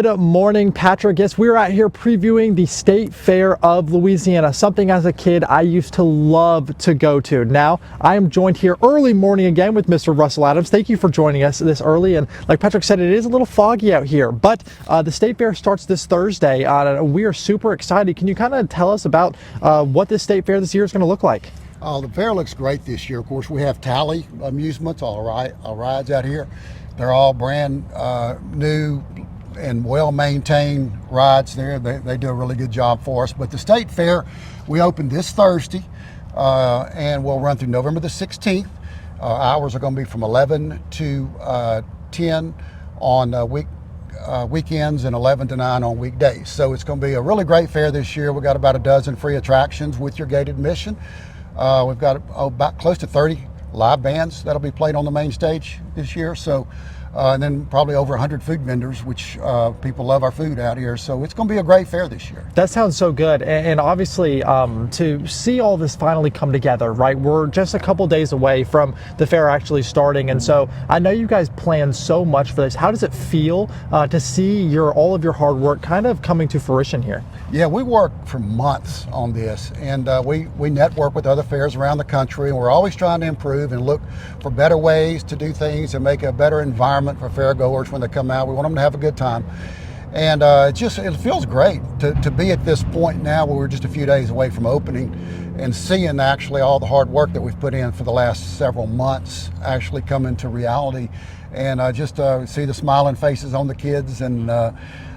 Good morning, Patrick. Yes, we're out here previewing the State Fair of Louisiana, something as a kid I used to love to go to. Now, I am joined here early morning again with Mr. Russell Adams. Thank you for joining us this early. And like Patrick said, it is a little foggy out here, but the State Fair starts this Thursday. We are super excited. Can you kind of tell us about what this State Fair this year is going to look like? The fair looks great this year. Of course, we have Tally amusements, all rides out here. They're all brand new and well-maintained rides there. They do a really good job for us. But the State Fair, we open this Thursday and we'll run through November the 16th. Hours are going to be from 11 to 10 on weekends and 11 to 9 on weekdays. So it's going to be a really great fair this year. We've got about a dozen free attractions with your gated admission. We've got about close to 30 live bands that'll be played on the main stage this year. So, and then probably over 100 food vendors, which people love our food out here. So it's going to be a great fair this year. That sounds so good. And obviously to see all this finally come together, right? We're just a couple days away from the fair actually starting. And so I know you guys planned so much for this. How does it feel to see all of your hard work kind of coming to fruition here? Yeah, we worked for months on this, and we network with other fairs around the country, and we're always trying to improve and look for better ways to do things and make a better environment for fairgoers when they come out. We want them to have a good time. And it feels great to be at this point now where we're just a few days away from opening and seeing actually all the hard work that we've put in for the last several months actually come into reality. And just see the smiling faces on the kids and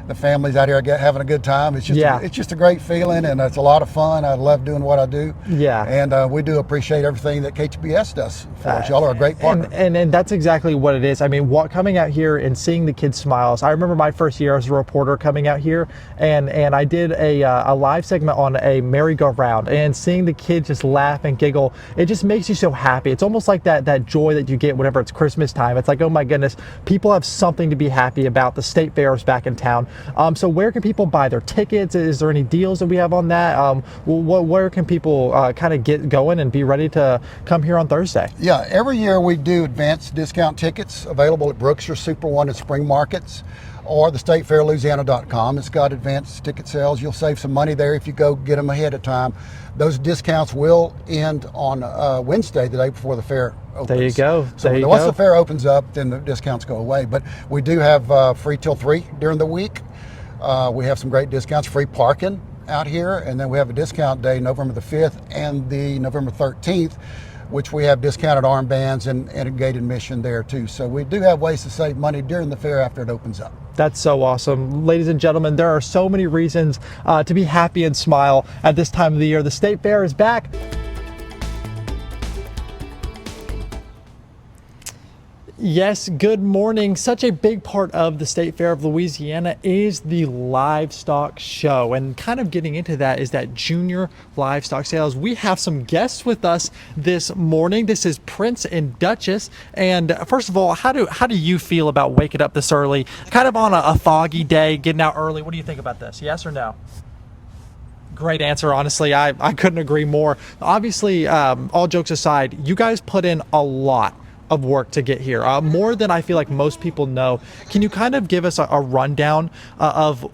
the families out here having a good time. It's just a great feeling, and it's a lot of fun. I love doing what I do. Yeah. And we do appreciate everything that KTBS does for us. Y'all are a great partner. And that's exactly what it is. I mean, coming out here and seeing the kids' smiles. I remember my first year as a reporter coming out here, and I did a live segment on a merry-go-round, and seeing the kids just laugh and giggle, it just makes you so happy. It's almost like that joy that you get whenever it's Christmas time. It's like, oh my goodness, people have something to be happy about. The State Fair is back in town. So where can people buy their tickets? Is there any deals that we have on that? Where can people kind of get going and be ready to come here on Thursday? Yeah, every year we do advanced discount tickets available at Brookshire, Super One, and Spring Markets, or the statefairlouisiana.com. It's got advanced ticket sales. You'll save some money there if you go get them ahead of time. Those discounts will end on Wednesday, the day before the fair opens. There you go. So once the fair opens up, then the discounts go away. But we do have free till 3 during the week. We have some great discounts, free parking out here, and then we have a discount day November the 5th and the November 13th, which we have discounted armbands and a gate admission there too. So we do have ways to save money during the fair after it opens up. That's so awesome. Ladies and gentlemen, there are so many reasons to be happy and smile at this time of the year. The State Fair is back. Yes, good morning. Such a big part of the State Fair of Louisiana is the livestock show. And kind of getting into that is that junior livestock sales. We have some guests with us this morning. This is Prince and Duchess. And first of all, how do you feel about waking up this early, kind of on a foggy day, getting out early? What do you think about this? Yes or no? Great answer. Honestly, I couldn't agree more. Obviously, all jokes aside, you guys put in a lot of work to get here, more than I feel like most people know. Can you kind of give us a rundown of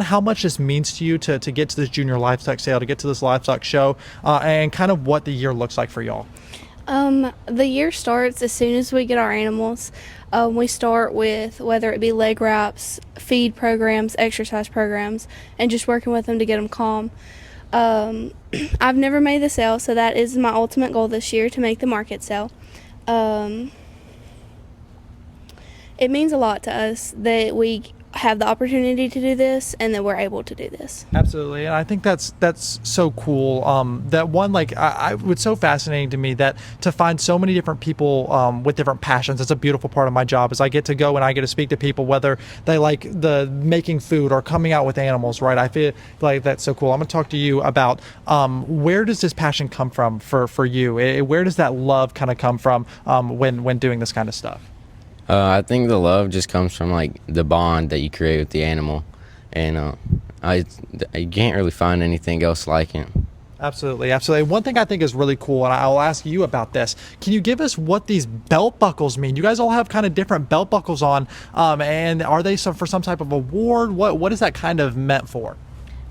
how much this means to you to get to this junior livestock sale, to get to this livestock show, and kind of what the year looks like for y'all? The year starts as soon as we get our animals. We start with whether it be leg wraps, feed programs, exercise programs, and just working with them to get them calm. I've never made the sale, so that is my ultimate goal this year, to make the market sale. It means a lot to us that we have the opportunity to do this and that we're able to do this. Absolutely. And I think that's so cool. That one, like, it's so fascinating to me that to find so many different people with different passions. It's a beautiful part of my job, is I get to go and I get to speak to people, whether they like the making food or coming out with animals, right? I feel like that's so cool. I'm going to talk to you about where does this passion come from for you? Where does that love kind of come from when doing this kind of stuff? I think the love just comes from like the bond that you create with the animal, and you can't really find anything else like it. Absolutely, absolutely. One thing I think is really cool, and I'll ask you about this. Can you give us what these belt buckles mean? You guys all have kind of different belt buckles on, and are they for some type of award? What is that kind of meant for?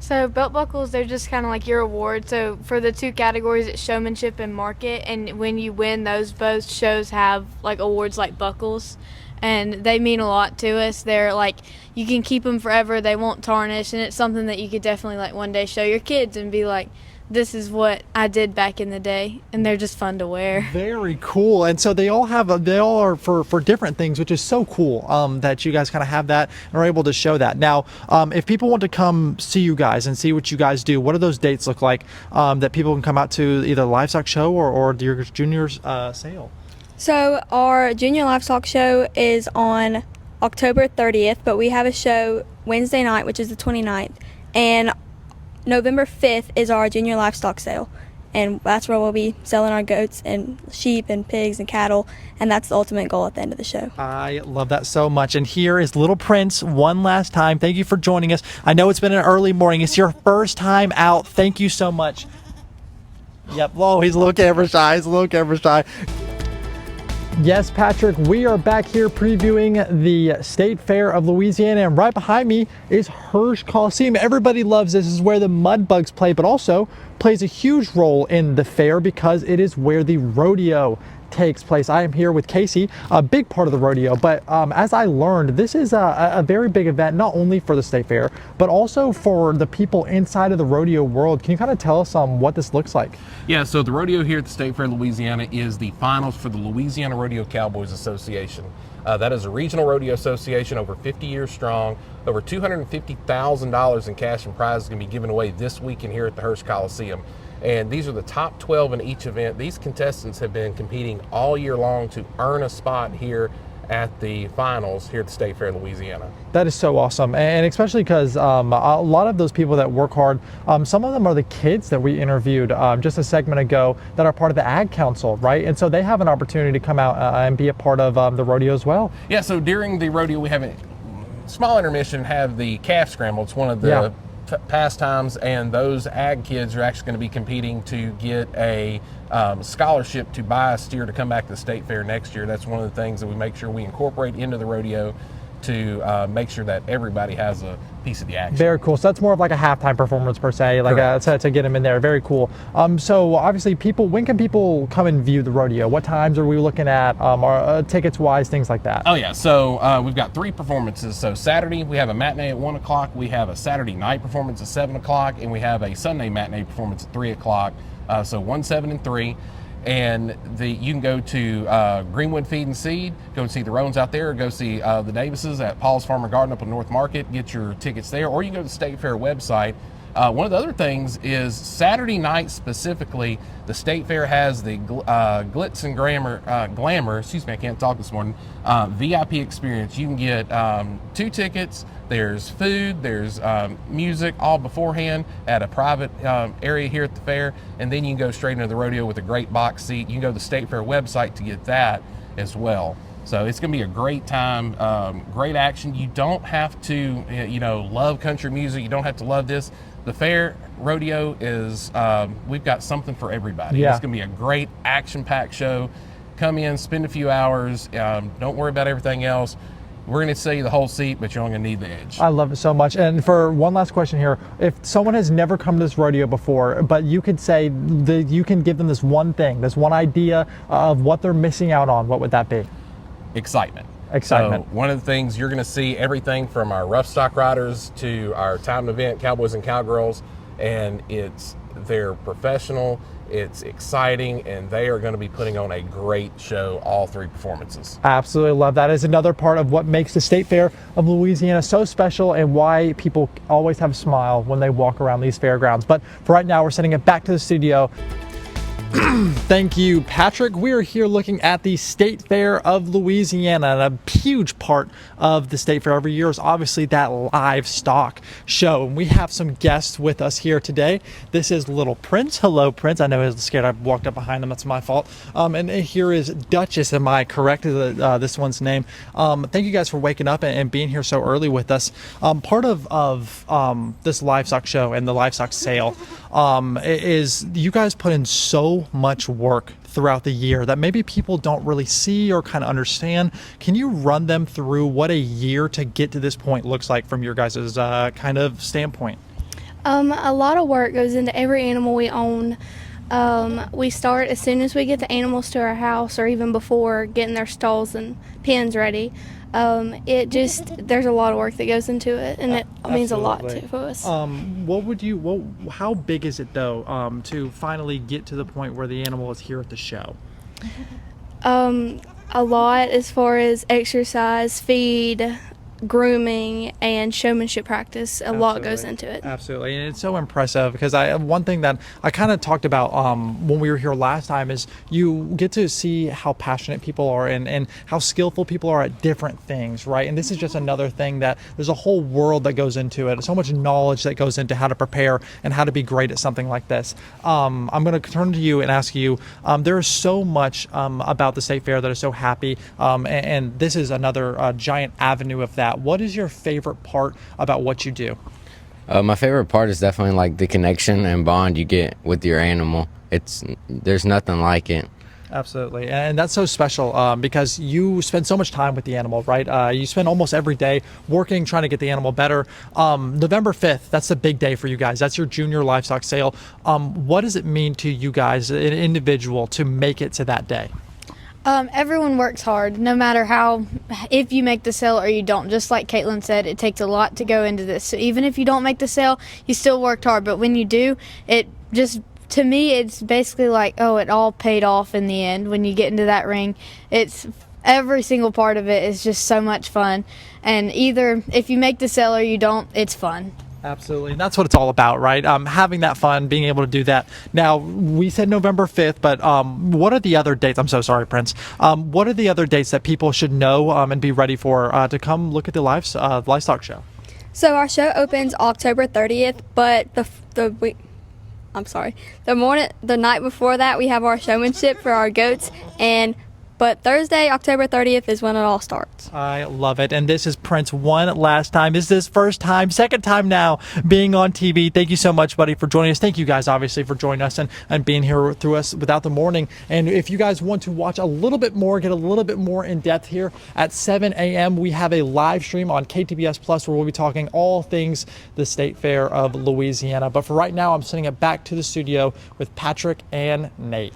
So belt buckles, they're just kind of like your award. So for the two categories, it's showmanship and market. And when you win those, both shows have like awards like buckles, and they mean a lot to us. They're like, you can keep them forever. They won't tarnish, and it's something that you could definitely like one day show your kids and be like, this is what I did back in the day, and they're just fun to wear. Very cool. And so they all are for different things, which is so cool that you guys kind of have that and are able to show that. Now, if people want to come see you guys and see what you guys do, what do those dates look like that people can come out to either the livestock show or your juniors sale? So our junior livestock show is on October 30th, but we have a show Wednesday night, which is the 29th, and November 5th is our junior livestock sale, and that's where we'll be selling our goats and sheep and pigs and cattle, and that's the ultimate goal at the end of the show. I love that so much. And here is little Prince one last time. Thank you for joining us. I know it's been an early morning. It's your first time out. Thank you so much. Yep. Oh, he's a little camera shy. He's a little camera shy. Yes, Patrick, we are back here previewing the State Fair of Louisiana, and right behind me is Hirsch Coliseum. Everybody loves this. This is where the mud bugs play, but also plays a huge role in the fair because it is where the rodeo takes place. I am here with Casey, a big part of the rodeo, but as I learned, this is a very big event, not only for the State Fair, but also for the people inside of the rodeo world. Can you kind of tell us what this looks like? Yeah, so the rodeo here at the State Fair of Louisiana is the finals for the Louisiana Rodeo Cowboys Association. That is a regional rodeo association, over 50 years strong. Over $250,000 in cash and prizes going to be given away this weekend here at the Hirsch Coliseum. And these are the top 12 in each event. These contestants have been competing all year long to earn a spot here at the finals here at the State Fair of Louisiana. That is so awesome, and especially because a lot of those people that work hard, some of them are the kids that we interviewed just a segment ago that are part of the Ag Council, right? And so they have an opportunity to come out and be a part of the rodeo as well. Yeah, so during the rodeo we have a small intermission, have the calf scramble. It's one of the pastimes, and those ag kids are actually going to be competing to get a scholarship to buy a steer to come back to the State Fair next year. That's one of the things that we make sure we incorporate into the rodeo to make sure that everybody has a piece of the action. Very cool. So that's more of like a halftime performance per se, like to get them in there. Very cool. So obviously, when can people come and view the rodeo? What times are we looking at? Tickets wise, things like that. Oh yeah. So we've got 3 performances. So Saturday we have a matinee at 1 o'clock. We have a Saturday night performance at 7 o'clock, and we have a Sunday matinee performance at 3 o'clock. So 1, 7, and 3. And you can go to Greenwood Feed and Seed, go and see the Roans out there, or go see the Davises at Paul's Farm and Garden up on North Market, get your tickets there, or you can go to the State Fair website. One of the other things is Saturday night specifically, the State Fair has the Glitz and Glamour, excuse me, I can't talk this morning, VIP experience. You can get 2 tickets. There's food, there's music, all beforehand at a private area here at the fair, and then you can go straight into the rodeo with a great box seat. You can go to the State Fair website to get that as well. So it's going to be a great time, great action. You don't have to, love country music. You don't have to love this. The fair rodeo is, we've got something for everybody. Yeah. It's going to be a great action-packed show. Come in, spend a few hours. Don't worry about everything else. We're going to sell you the whole seat, but you're only going to need the edge. I love it so much. And for one last question here, if someone has never come to this rodeo before, but you could say that you can give them this one thing, this one idea of what they're missing out on, what would that be? Excitement. Excitement. So one of the things you're going to see everything from our rough stock riders to our timed event Cowboys and Cowgirls, and they're professional, it's exciting, and they are going to be putting on a great show all 3 performances. Absolutely love that. Is another part of what makes the State Fair of Louisiana so special and why people always have a smile when they walk around these fairgrounds. But for right now, we're sending it back to the studio. Thank you, Patrick. We are here looking at the State Fair of Louisiana, and a huge part of the State Fair every year is obviously that livestock show. And we have some guests with us here today. This is little Prince. Hello, Prince. I know he was scared I walked up behind him. That's my fault. And here is Duchess. Am I correct? This one's name. Thank you guys for waking up and being here so early with us. Part of this livestock show and the livestock sale is you guys put in so much work throughout the year that maybe people don't really see or kind of understand. Can you run them through what a year to get to this point looks like from your guys' kind of standpoint? A lot of work goes into every animal we own. We start as soon as we get the animals to our house, or even before, getting their stalls and pens ready. There's a lot of work that goes into it, and it means a lot to us. How big is it though, to finally get to the point where the animal is here at the show? A lot as far as exercise, feed, grooming, and showmanship practice. A lot goes into it. Absolutely, and it's so impressive because one thing that I kind of talked about when we were here last time is you get to see how passionate people are and how skillful people are at different things, right? And this is just another thing that there's a whole world that goes into it, so much knowledge that goes into how to prepare and how to be great at something like this. I'm going to turn to you and ask you, there is so much about the State Fair that is so happy, and this is another giant avenue of that. What is your favorite part about what you do? My favorite part is definitely like the connection and bond you get with your animal. There's nothing like it. Absolutely, and that's so special because you spend so much time with the animal, right? You spend almost every day working, trying to get the animal better. November 5th, that's the big day for you guys. That's your junior livestock sale. What does it mean to you guys, an individual, to make it to that day? Everyone works hard, no matter if you make the sale or you don't. Just like Caitlin said, it takes a lot to go into this. So even if you don't make the sale, you still worked hard. But when you do, to me, it's basically like, oh, it all paid off in the end. When you get into that ring, it's every single part of it is just so much fun. And either if you make the sale or you don't, it's fun. Absolutely, and that's what it's all about, right? Having that fun, being able to do that. Now, we said November 5th, but what are the other dates? I'm so sorry, Prince. What are the other dates that people should know and be ready for to come look at the livestock show? So our show opens October 30th, but the night before that we have our showmanship for our goats, but Thursday, October 30th is when it all starts. I love it. And this is Prince one last time. This is his first time, second time now being on TV. Thank you so much, buddy, for joining us. Thank you guys, obviously, for joining us and being here through us without the morning. And if you guys want to watch a little bit more, get a little bit more in depth here at 7 a.m., we have a live stream on KTBS Plus where we'll be talking all things the State Fair of Louisiana. But for right now, I'm sending it back to the studio with Patrick and Nate.